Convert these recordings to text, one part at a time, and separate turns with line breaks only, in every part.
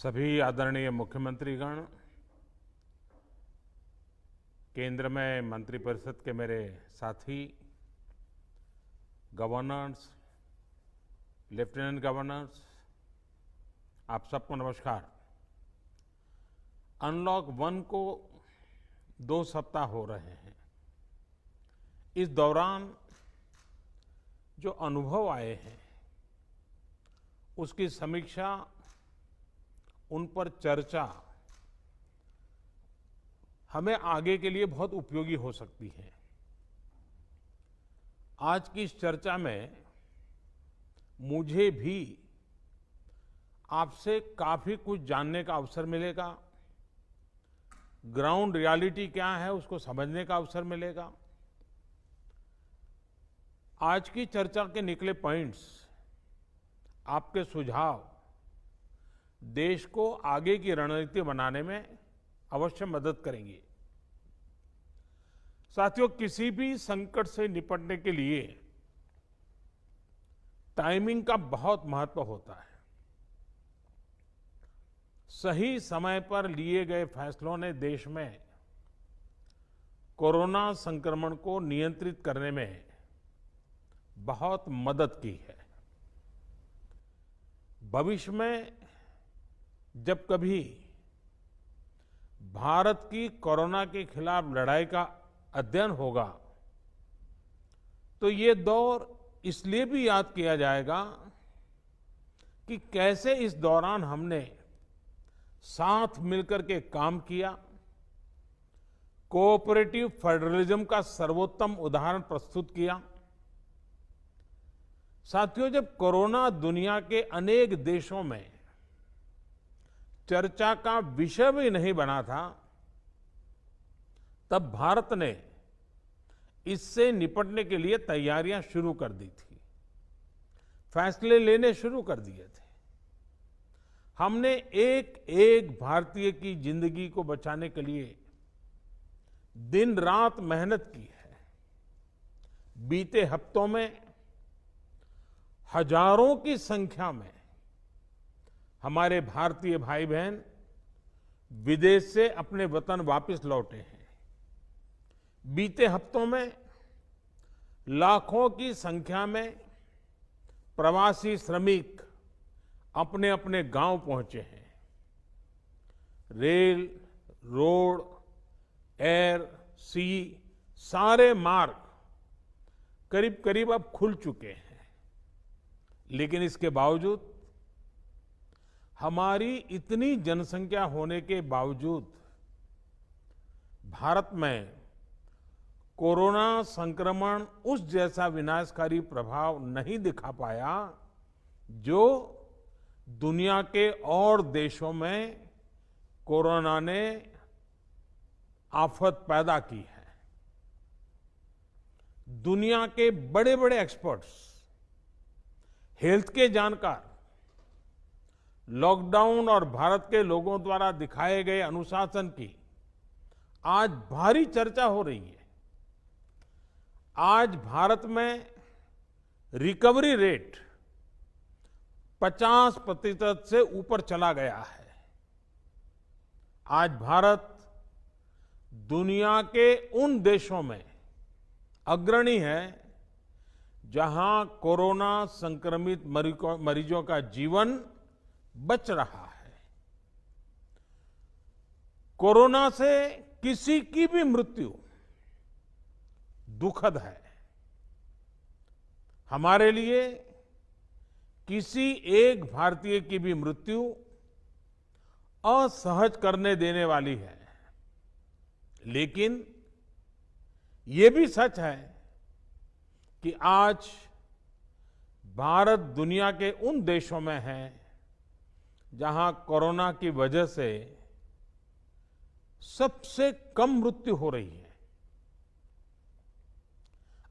सभी आदरणीय मुख्यमंत्रीगण, केंद्र में मंत्रिपरिषद के मेरे साथी, गवर्नर्स, लेफ्टिनेंट गवर्नर्स, आप सबको नमस्कार। अनलॉक 1 को 2 सप्ताह हो रहे हैं। इस दौरान जो अनुभव आए हैं, उसकी समीक्षा, उन पर चर्चा हमें आगे के लिए बहुत उपयोगी हो सकती है। आज की इस चर्चा में मुझे भी आपसे काफी कुछ जानने का अवसर मिलेगा। ग्राउंड रियलिटी क्या है उसको समझने का अवसर मिलेगा। आज की चर्चा के निकले पॉइंट्स, आपके सुझाव देश को आगे की रणनीति बनाने में अवश्य मदद करेंगे। साथियों, किसी भी संकट से निपटने के लिए टाइमिंग का बहुत महत्व होता है। सही समय पर लिए गए फैसलों ने देश में कोरोना संक्रमण को नियंत्रित करने में बहुत मदद की है। भविष्य में जब कभी भारत की कोरोना के खिलाफ लड़ाई का अध्ययन होगा, तो ये दौर इसलिए भी याद किया जाएगा कि कैसे इस दौरान हमने साथ मिलकर के काम किया। कोऑपरेटिव फेडरलिज्म का सर्वोत्तम उदाहरण प्रस्तुत किया। साथियों, जब कोरोना दुनिया के अनेक देशों में चर्चा का विषय भी नहीं बना था, तब भारत ने इससे निपटने के लिए तैयारियां शुरू कर दी थी, फैसले लेने शुरू कर दिए थे। हमने एक एक भारतीय की जिंदगी को बचाने के लिए दिन रात मेहनत की है। बीते हफ्तों में हजारों की संख्या में हमारे भारतीय भाई बहन विदेश से अपने वतन वापस लौटे हैं। बीते हफ्तों में लाखों की संख्या में प्रवासी श्रमिक अपने अपने गांव पहुंचे हैं। रेल, रोड, एयर, सी सारे मार्ग करीब करीब अब खुल चुके हैं। लेकिन इसके बावजूद, हमारी इतनी जनसंख्या होने के बावजूद भारत में कोरोना संक्रमण उस जैसा विनाशकारी प्रभाव नहीं दिखा पाया जो दुनिया के और देशों में कोरोना ने आफत पैदा की है। दुनिया के बड़े बड़े एक्सपर्ट्स, हेल्थ के जानकार, लॉकडाउन और भारत के लोगों द्वारा दिखाए गए अनुशासन की आज भारी चर्चा हो रही है। आज भारत में रिकवरी रेट 50% से ऊपर चला गया है। आज भारत दुनिया के उन देशों में अग्रणी है जहां कोरोना संक्रमित मरीजों का जीवन बच रहा है। कोरोना से किसी की भी मृत्यु दुखद है। हमारे लिए किसी एक भारतीय की भी मृत्यु असहज करने देने वाली है। लेकिन ये भी सच है कि आज भारत दुनिया के उन देशों में है जहां कोरोना की वजह से सबसे कम मृत्यु हो रही है।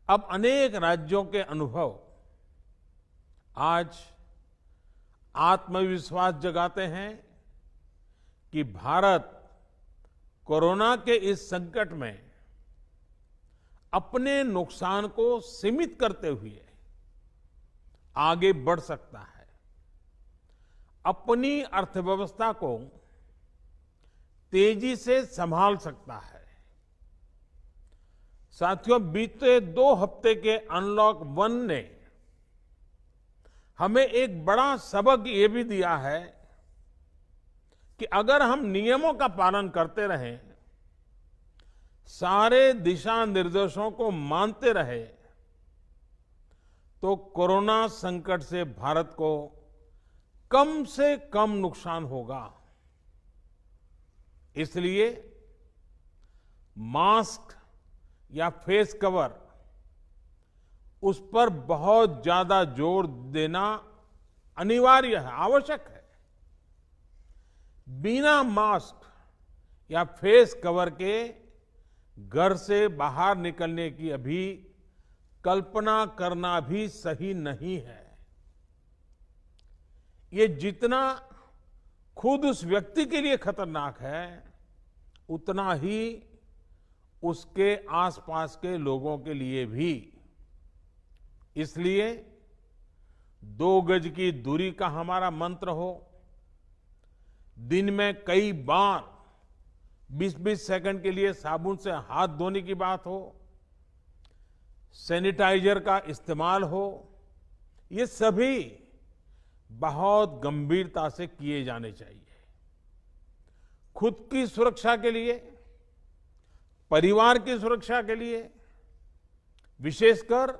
अब अनेक राज्यों के अनुभव आज आत्मविश्वास जगाते हैं कि भारत कोरोना के इस संकट में अपने नुकसान को सीमित करते हुए आगे बढ़ सकता है। अपनी अर्थव्यवस्था को तेजी से संभाल सकता है। साथियों, बीते 2 हफ्ते के अनलॉक 1 ने हमें एक बड़ा सबक ये भी दिया है कि अगर हम नियमों का पालन करते रहें, सारे दिशा निर्देशों को मानते रहे, तो कोरोना संकट से भारत को कम से कम नुकसान होगा। इसलिए मास्क या फेस कवर, उस पर बहुत ज्यादा जोर देना अनिवार्य है, आवश्यक है। बिना मास्क या फेस कवर के घर से बाहर निकलने की अभी कल्पना करना भी सही नहीं है। ये जितना खुद उस व्यक्ति के लिए खतरनाक है, उतना ही उसके आसपास के लोगों के लिए भी। इसलिए 2 गज की दूरी का हमारा मंत्र हो, दिन में कई बार 20-20 सेकंड के लिए साबुन से हाथ धोने की बात हो, सैनिटाइजर का इस्तेमाल हो, ये सभी बहुत गंभीरता से किए जाने चाहिए। खुद की सुरक्षा के लिए, परिवार की सुरक्षा के लिए, विशेषकर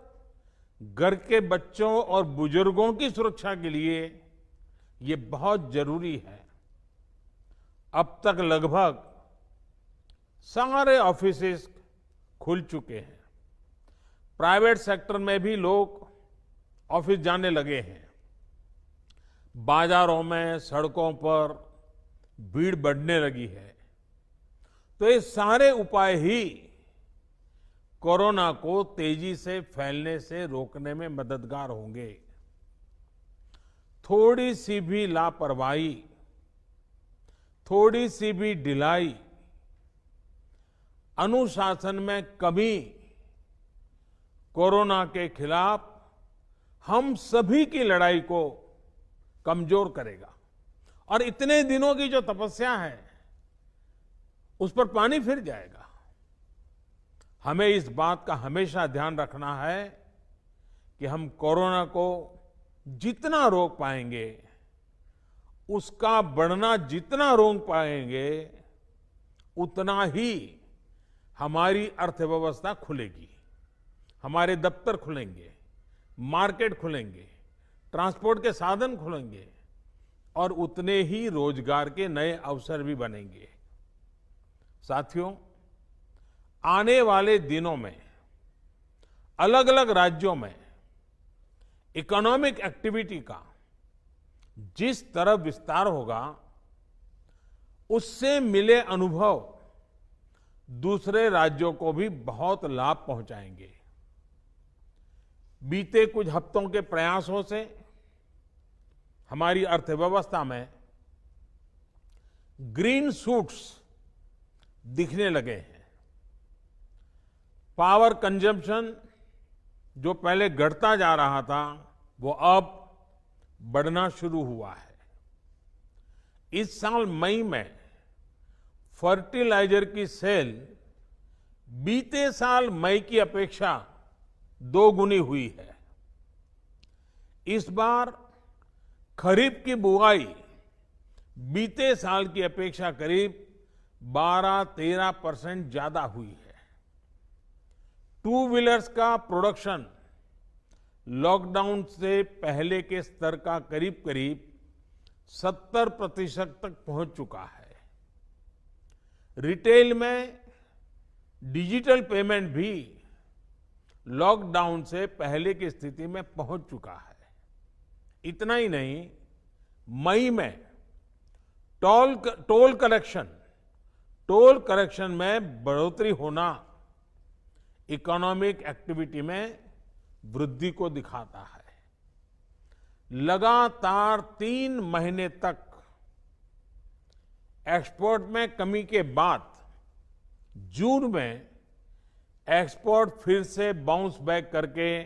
घर के बच्चों और बुजुर्गों की सुरक्षा के लिए ये बहुत जरूरी है। अब तक लगभग सारे ऑफिसेस खुल चुके हैं। प्राइवेट सेक्टर में भी लोग ऑफिस जाने लगे हैं। बाजारों में, सड़कों पर भीड़ बढ़ने लगी है। तो ये सारे उपाय ही कोरोना को तेजी से फैलने से रोकने में मददगार होंगे। थोड़ी सी भी लापरवाही, थोड़ी सी भी ढिलाई, अनुशासन में कमी कोरोना के खिलाफ हम सभी की लड़ाई को कमजोर करेगा। और इतने दिनों की जो तपस्या है, उस पर पानी फिर जाएगा। हमें इस बात का हमेशा ध्यान रखना है कि हम कोरोना को जितना रोक पाएंगे, उसका बढ़ना जितना रोक पाएंगे, उतना ही हमारी अर्थव्यवस्था खुलेगी, हमारे दफ्तर खुलेंगे, मार्केट खुलेंगे, ट्रांसपोर्ट के साधन खुलेंगे और उतने ही रोजगार के नए अवसर भी बनेंगे। साथियों, आने वाले दिनों में अलग अलग राज्यों में इकोनॉमिक एक्टिविटी का जिस तरह विस्तार होगा, उससे मिले अनुभव दूसरे राज्यों को भी बहुत लाभ पहुंचाएंगे। बीते कुछ हफ्तों के प्रयासों से हमारी अर्थव्यवस्था में ग्रीन शूट्स दिखने लगे हैं। पावर कंजम्पशन जो पहले घटता जा रहा था, वो अब बढ़ना शुरू हुआ है। इस साल मई में फर्टिलाइजर की सेल बीते साल मई की अपेक्षा 2 गुनी हुई है। इस बार खरीफ की बुआई बीते साल की अपेक्षा करीब 12-13% ज्यादा हुई है। 2 व्हीलर्स का प्रोडक्शन लॉकडाउन से पहले के स्तर का करीब करीब 70% तक पहुंच चुका है। रिटेल में डिजिटल पेमेंट भी लॉकडाउन से पहले की स्थिति में पहुंच चुका है। इतना ही नहीं, मई में टोल कलेक्शन में बढ़ोतरी होना इकोनॉमिक एक्टिविटी में वृद्धि को दिखाता है। लगातार 3 महीने तक एक्सपोर्ट में कमी के बाद जून में एक्सपोर्ट फिर से बाउंस बैक करके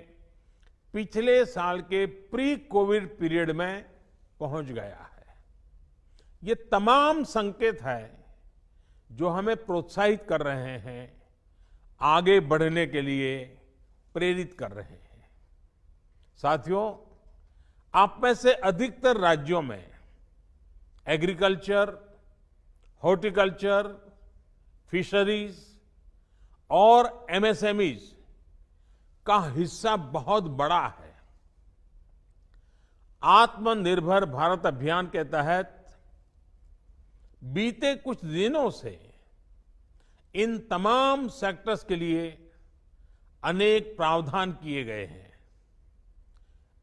पिछले साल के प्री कोविड पीरियड में पहुंच गया है। ये तमाम संकेत है जो हमें प्रोत्साहित कर रहे हैं, आगे बढ़ने के लिए प्रेरित कर रहे हैं। साथियों, आप में से अधिकतर राज्यों में एग्रीकल्चर, हॉर्टिकल्चर, फिशरीज और एमएसएमईज का हिस्सा बहुत बड़ा है। आत्मनिर्भर भारत अभियान के तहत बीते कुछ दिनों से इन तमाम सेक्टर्स के लिए अनेक प्रावधान किए गए हैं।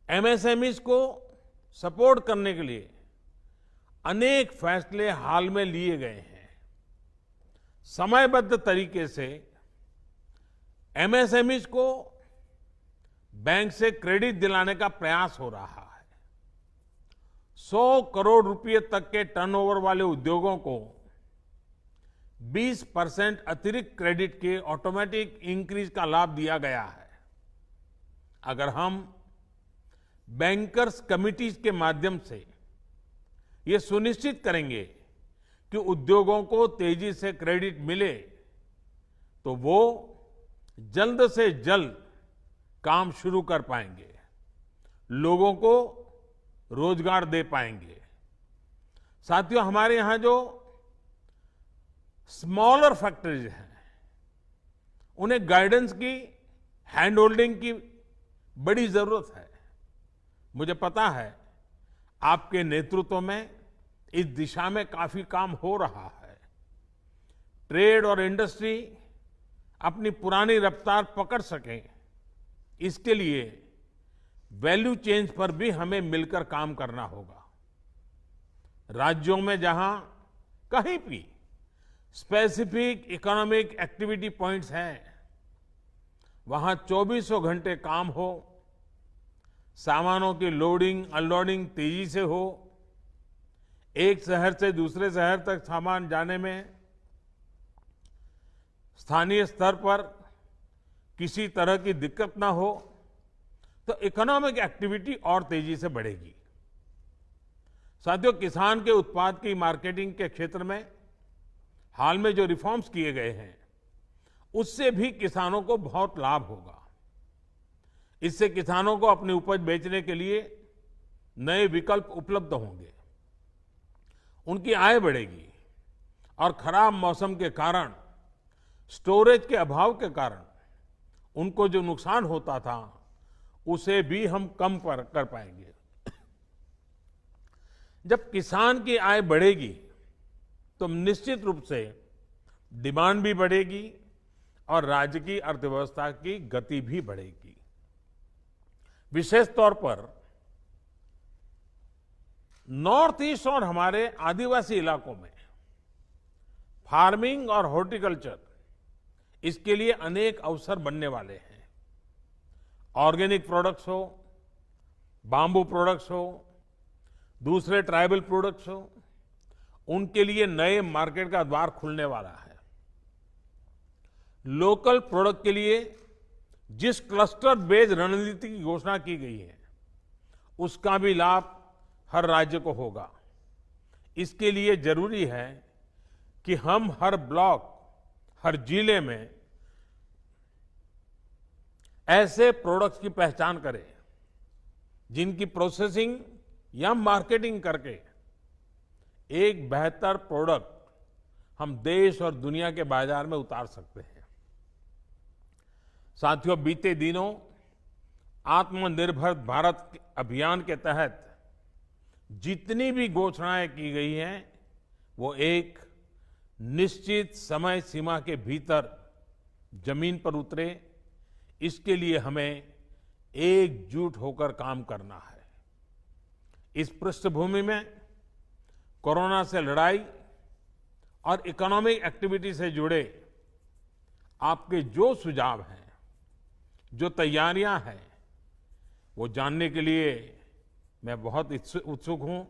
एमएसएमईज को सपोर्ट करने के लिए अनेक फैसले हाल में लिए गए हैं। समयबद्ध तरीके से एमएसएमईज को बैंक से क्रेडिट दिलाने का प्रयास हो रहा है। 100 करोड़ रुपए तक के टर्नओवर वाले उद्योगों को 20% अतिरिक्त क्रेडिट के ऑटोमेटिक इंक्रीज का लाभ दिया गया है। अगर हम बैंकर्स कमिटीज के माध्यम से ये सुनिश्चित करेंगे कि उद्योगों को तेजी से क्रेडिट मिले, तो वो जल्द से जल्द काम शुरू कर पाएंगे, लोगों को रोजगार दे पाएंगे। साथियों, हमारे यहां जो स्मॉलर फैक्ट्रीज हैं, उन्हें गाइडेंस की, हैंड होल्डिंग की बड़ी जरूरत है। मुझे पता है आपके नेतृत्व में इस दिशा में काफी काम हो रहा है। ट्रेड और इंडस्ट्री अपनी पुरानी रफ्तार पकड़ सकें, इसके लिए वैल्यू चेन्स पर भी हमें मिलकर काम करना होगा। राज्यों में जहां कहीं भी स्पेसिफिक इकोनॉमिक एक्टिविटी पॉइंट्स हैं, वहां 24 घंटे काम हो, सामानों की लोडिंग अनलोडिंग तेजी से हो, एक शहर से दूसरे शहर तक सामान जाने में स्थानीय स्तर पर किसी तरह की दिक्कत ना हो, तो इकोनॉमिक एक्टिविटी और तेजी से बढ़ेगी। साथियों, किसान के उत्पाद की मार्केटिंग के क्षेत्र में हाल में जो रिफॉर्म्स किए गए हैं, उससे भी किसानों को बहुत लाभ होगा। इससे किसानों को अपनी उपज बेचने के लिए नए विकल्प उपलब्ध होंगे, उनकी आय बढ़ेगी और खराब मौसम के कारण, स्टोरेज के अभाव के कारण उनको जो नुकसान होता था, उसे भी हम कम कर पाएंगे। जब किसान की आय बढ़ेगी तो निश्चित रूप से डिमांड भी बढ़ेगी और राज्य की अर्थव्यवस्था की गति भी बढ़ेगी। विशेष तौर पर नॉर्थ ईस्ट और हमारे आदिवासी इलाकों में फार्मिंग और हॉर्टिकल्चर, इसके लिए अनेक अवसर बनने वाले हैं। ऑर्गेनिक प्रोडक्ट्स हो, बाम्बू प्रोडक्ट्स हो, दूसरे ट्राइबल प्रोडक्ट्स हो, उनके लिए नए मार्केट का द्वार खुलने वाला है। लोकल प्रोडक्ट के लिए जिस क्लस्टर बेस्ड रणनीति की घोषणा की गई है, उसका भी लाभ हर राज्य को होगा। इसके लिए जरूरी है कि हम हर ब्लॉक, हर जिले में ऐसे प्रोडक्ट्स की पहचान करें जिनकी प्रोसेसिंग या मार्केटिंग करके एक बेहतर प्रोडक्ट हम देश और दुनिया के बाजार में उतार सकते हैं। साथियों, बीते दिनों आत्मनिर्भर भारत अभियान के तहत जितनी भी घोषणाएं की गई हैं, वो एक निश्चित समय सीमा के भीतर जमीन पर उतरे, इसके लिए हमें एकजुट होकर काम करना है। इस पृष्ठभूमि में कोरोना से लड़ाई और इकोनॉमिक एक्टिविटी से जुड़े आपके जो सुझाव हैं, जो तैयारियां हैं, वो जानने के लिए मैं बहुत उत्सुक हूं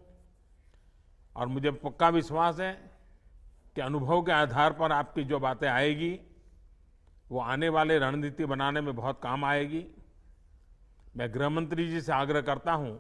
और मुझे पक्का विश्वास है कि अनुभव के आधार पर आपकी जो बातें आएगी, वो आने वाले रणनीति बनाने में बहुत काम आएगी। मैं गृह मंत्री जी से आग्रह करता हूं